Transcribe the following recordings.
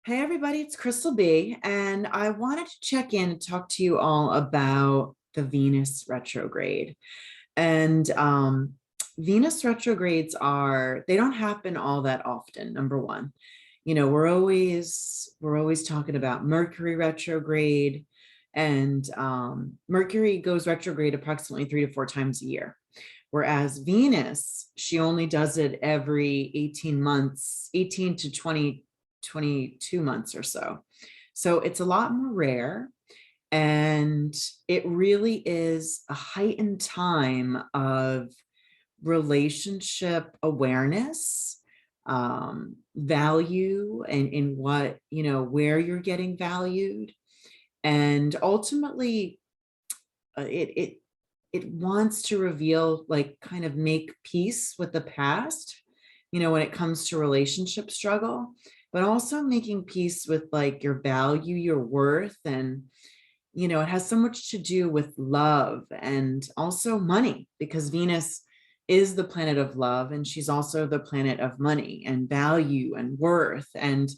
Hey everybody, it's Crystal B, and I wanted to check in and talk to you all about the Venus retrograde. And Venus retrogrades they don't happen all that often, number one. We're always talking about Mercury retrograde, and Mercury goes retrograde approximately 3 to 4 times a year. Whereas Venus, she only does it every 18 months, 18 to 22 months or so. So it's a lot more rare. And it really is a heightened time of relationship awareness, value, and in what, where you're getting valued. And ultimately, it wants to reveal, like, kind of make peace with the past, when it comes to relationship struggle, but also making peace with like your value, your worth. And it has so much to do with love and also money, because Venus is the planet of love, and she's also the planet of money and value and worth, and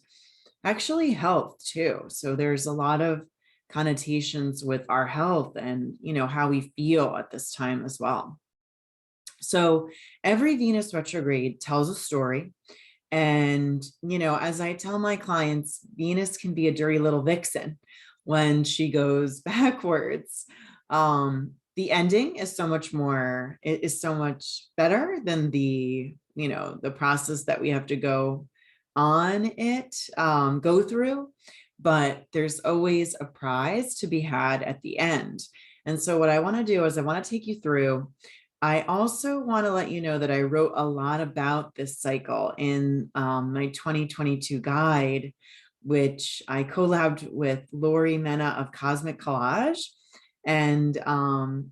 actually health too. So there's a lot of connotations with our health and how we feel at this time as well. So every Venus retrograde tells a story. And as I tell my clients, Venus can be a dirty little vixen when she goes backwards. The ending is so much more, it is so much better than the process that we have to go go through. But there's always a prize to be had at the end. And so what I want to do is I want to take you through. I also want to let you know that I wrote a lot about this cycle in my 2022 guide, which I collabed with Lori Mena of Cosmic Collage. And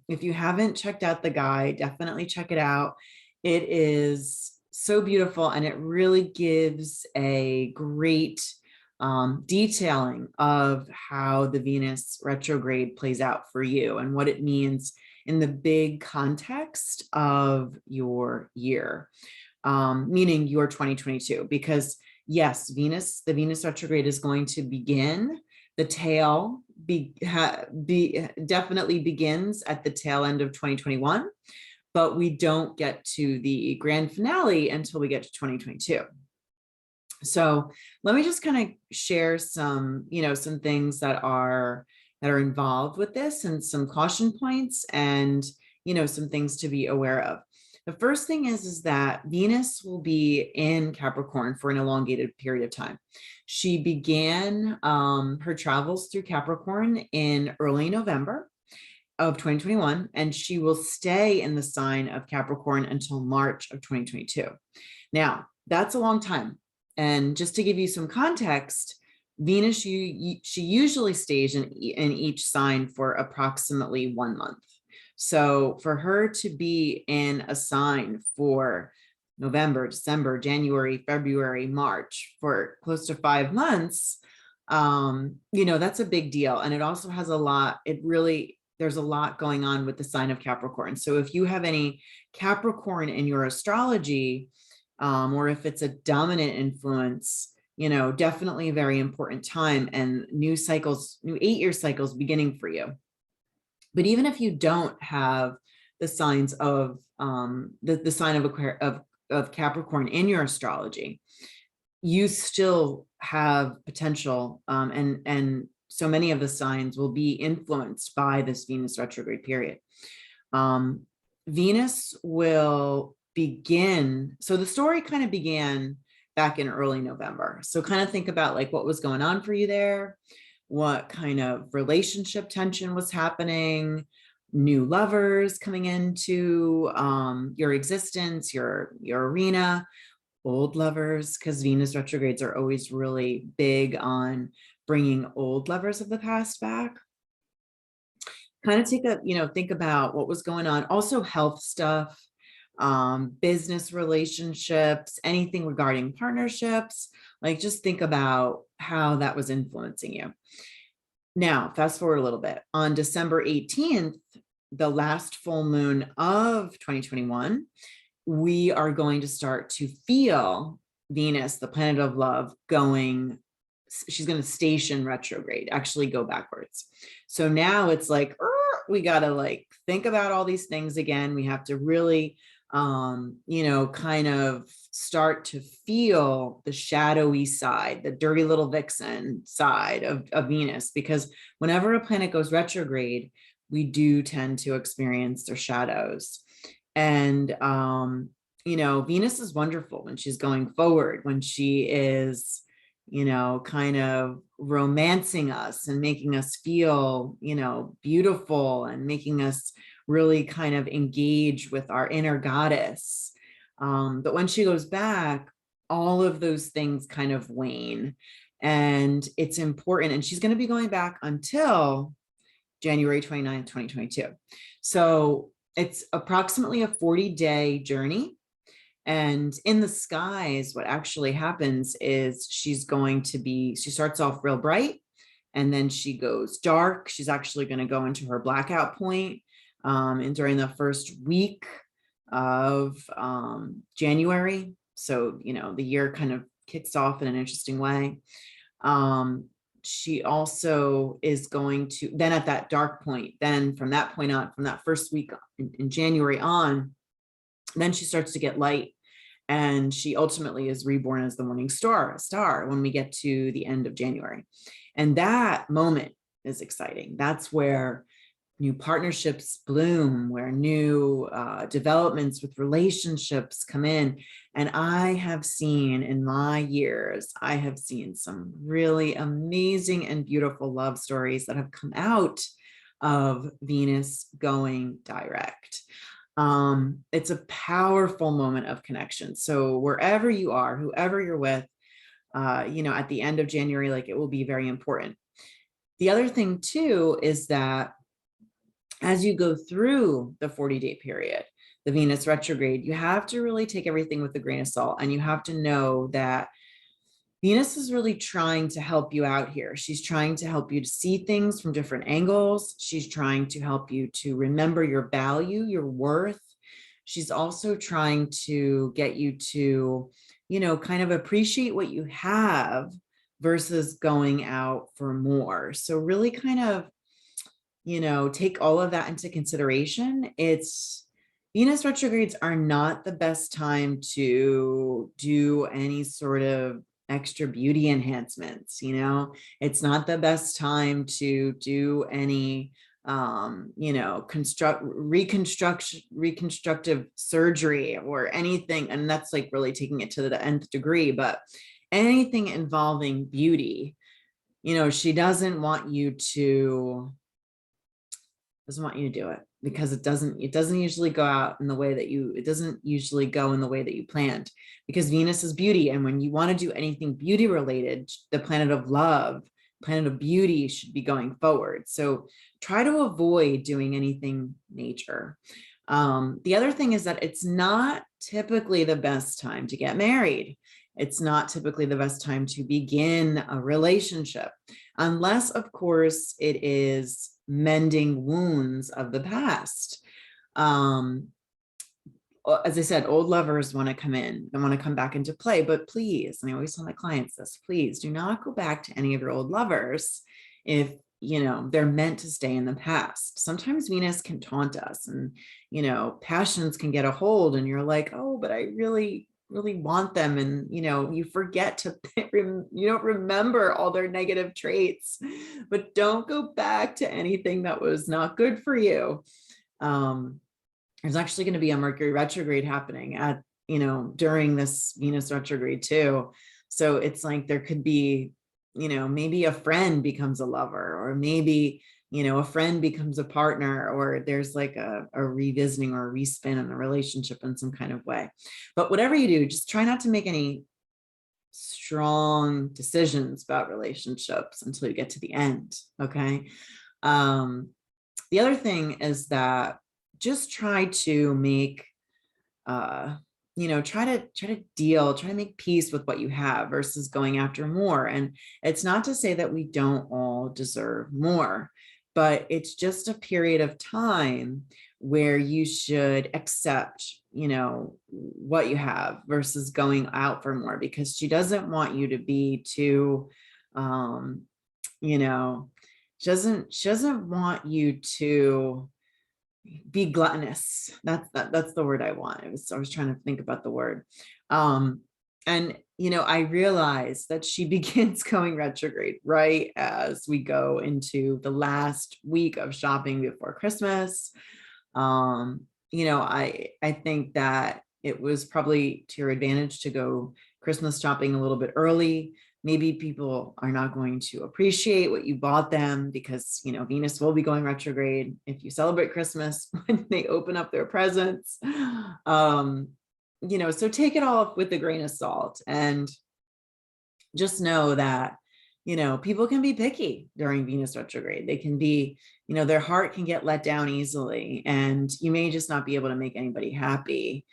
if you haven't checked out the guide, definitely check it out. It is so beautiful, and it really gives a great detailing of how the Venus retrograde plays out for you and what it means in the big context of your year, meaning your 2022. Because yes, the Venus retrograde is going to begin. The tail definitely begins at the tail end of 2021, but we don't get to the grand finale until we get to 2022. So let me just kind of share some things that are involved with this, and some caution points, and some things to be aware of. The first thing is that Venus will be in Capricorn for an elongated period of time. She began her travels through Capricorn in early November of 2021, and she will stay in the sign of Capricorn until March of 2022. Now, that's a long time. And just to give you some context, Venus, she usually stays in each sign for approximately 1 month. So for her to be in a sign for November, December, January, February, March, for close to 5 months, that's a big deal. And it also has there's a lot going on with the sign of Capricorn. So if you have any Capricorn in your astrology, or if it's a dominant influence, definitely a very important time, and new 8-year cycles beginning for you. But even if you don't have the signs of the sign of Capricorn in your astrology, you still have potential, and so many of the signs will be influenced by this Venus retrograde period. Venus will begin. So the story kind of began back in early November. So kind of think about like what was going on for you there, what kind of relationship tension was happening, new lovers coming into your existence, your arena, old lovers, because Venus retrogrades are always really big on bringing old lovers of the past back. Kind of think about what was going on. Also health stuff, business relationships, anything regarding partnerships. Like, just think about how that was influencing you. Now, fast forward a little bit. On December 18th, the last full moon of 2021, we are going to start to feel Venus, the planet of love, going she's going to station retrograde, actually go backwards. So now it's like, we got to like think about all these things again. We have to really, kind of start to feel the shadowy side, the dirty little vixen side of Venus, because whenever a planet goes retrograde, we do tend to experience their shadows. And, Venus is wonderful when she's going forward, when she is, kind of romancing us and making us feel, beautiful, and making us really kind of engage with our inner goddess. But when she goes back, all of those things kind of wane, and it's important. And she's going to be going back until January 29th, 2022. So it's approximately a 40-day journey. And in the skies, what actually happens is she starts off real bright, and then she goes dark. She's actually going to go into her blackout point, and during the first week of January. So, the year kind of kicks off in an interesting way. She also is going to, then at that dark point, then from that point on, from that first week in January on, then she starts to get light, and she ultimately is reborn as the morning star when we get to the end of January. And that moment is exciting. That's where new partnerships bloom, where new developments with relationships come in. And I have seen in my years, I have seen some really amazing and beautiful love stories that have come out of Venus going direct. It's a powerful moment of connection. So wherever you are, whoever you're with, at the end of January, like, it will be very important. The other thing too is that as you go through the 40-day period, the Venus retrograde, you have to really take everything with a grain of salt, and you have to know that Venus is really trying to help you out here. She's trying to help you to see things from different angles. She's trying to help you to remember your value, your worth. She's also trying to get you to, kind of appreciate what you have versus going out for more. So really kind of, take all of that into consideration. Venus retrogrades are not the best time to do any sort of extra beauty enhancements. It's not the best time to do any reconstructive surgery or anything. And that's like really taking it to the nth degree, but anything involving beauty, she doesn't want you to do it, because it doesn't usually go out in the way that it doesn't usually go in the way that you planned, because Venus is beauty. And when you want to do anything beauty related, the planet of love, planet of beauty, should be going forward. So try to avoid doing anything major. The other thing is that it's not typically the best time to get married. It's not typically the best time to begin a relationship, unless, of course, it is mending wounds of the past. As I said, old lovers want to come in and want to come back into play, but please, and I always tell my clients this, please do not go back to any of your old lovers if they're meant to stay in the past. Sometimes Venus can taunt us, and passions can get a hold, and you're like, oh, but I really want them, and you forget to you don't remember all their negative traits. But don't go back to anything that was not good for you. There's actually going to be a Mercury retrograde happening at during this Venus retrograde too. So it's like there could be maybe a friend becomes a lover, or maybe a friend becomes a partner, or there's like a revisiting or a respin in the relationship in some kind of way. But whatever you do, just try not to make any strong decisions about relationships until you get to the end. Okay. The other thing is that just try to make, try to make peace with what you have versus going after more. And it's not to say that we don't all deserve more, but it's just a period of time where you should accept, what you have versus going out for more, because she doesn't want you to be too You know, she doesn't want you to be gluttonous. That's the word I want. I was trying to think about the word. And I realized that she begins going retrograde right as we go into the last week of shopping before Christmas. I think that it was probably to your advantage to go Christmas shopping a little bit early. Maybe people are not going to appreciate what you bought them because, Venus will be going retrograde if you celebrate Christmas when they open up their presents. So take it all with a grain of salt and just know that, people can be picky during Venus retrograde. They can be, their heart can get let down easily, and you may just not be able to make anybody happy.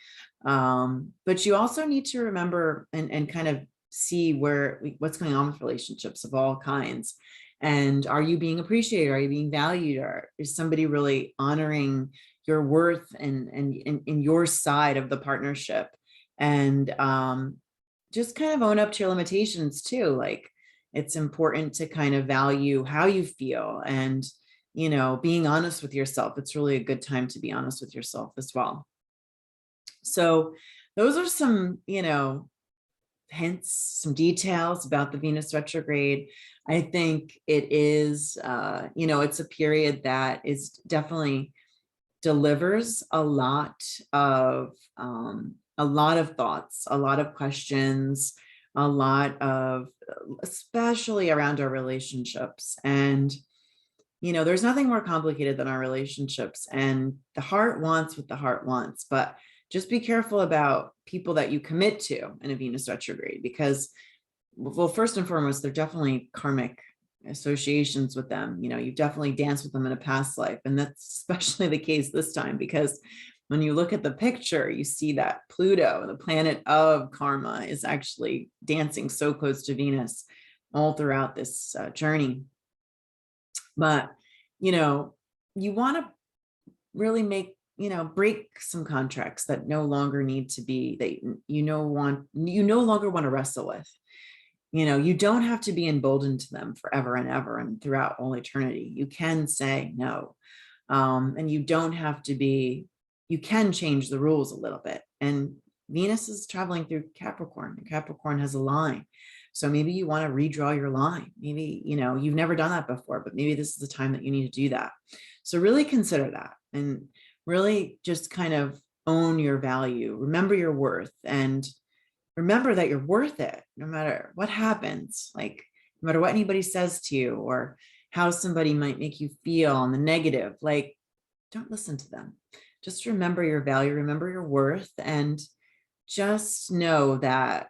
But you also need to remember and kind of see what's going on with relationships of all kinds. And are you being appreciated? Are you being valued? Or is somebody really honoring your worth and in your side of the partnership? And just kind of own up to your limitations too. Like, it's important to kind of value how you feel and, being honest with yourself. It's really a good time to be honest with yourself as well. So those are some, hints, some details about the Venus retrograde. I think it is, it's a period that is definitely delivers a lot of thoughts, a lot of questions, a lot of, especially around our relationships. And, there's nothing more complicated than our relationships, and the heart wants what the heart wants, but just be careful about people that you commit to in a Venus retrograde, because, well, first and foremost, they're definitely karmic associations with them. You definitely danced with them in a past life. And that's especially the case this time, because when you look at the picture, you see that Pluto, the planet of karma, is actually dancing so close to Venus all throughout this journey. But, you want to really make, break some contracts that no longer need to be, that you no longer want to wrestle with. You don't have to be emboldened to them forever and ever and throughout all eternity. You can say no. And you don't have to be, you can change the rules a little bit. And Venus is traveling through Capricorn, and Capricorn has a line. So maybe you want to redraw your line. Maybe, you've never done that before, but maybe this is the time that you need to do that. So really consider that, and really just kind of own your value. Remember your worth, and remember that you're worth it no matter what happens, like no matter what anybody says to you or how somebody might make you feel on the negative. Like, don't listen to them. Just remember your value, remember your worth, and just know that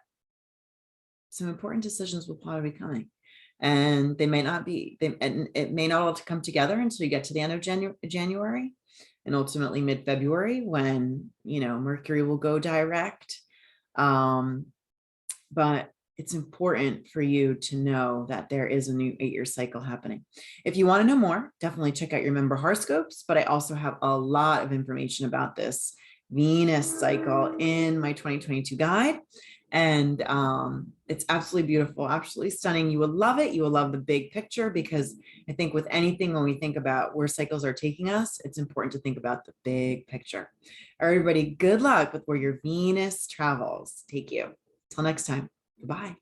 some important decisions will probably be coming, and they may not be, and it may not all come together until you get to the end of January and ultimately mid-February, when, Mercury will go direct. But it's important for you to know that there is a new 8-year cycle happening. If you want to know more, definitely check out your member horoscopes, but I also have a lot of information about this Venus cycle in my 2022 guide. And it's absolutely beautiful, absolutely stunning. You will love it. You will love the big picture, because I think with anything, when we think about where cycles are taking us, it's important to think about the big picture. Everybody, good luck with where your Venus travels take you. Till next time. Goodbye.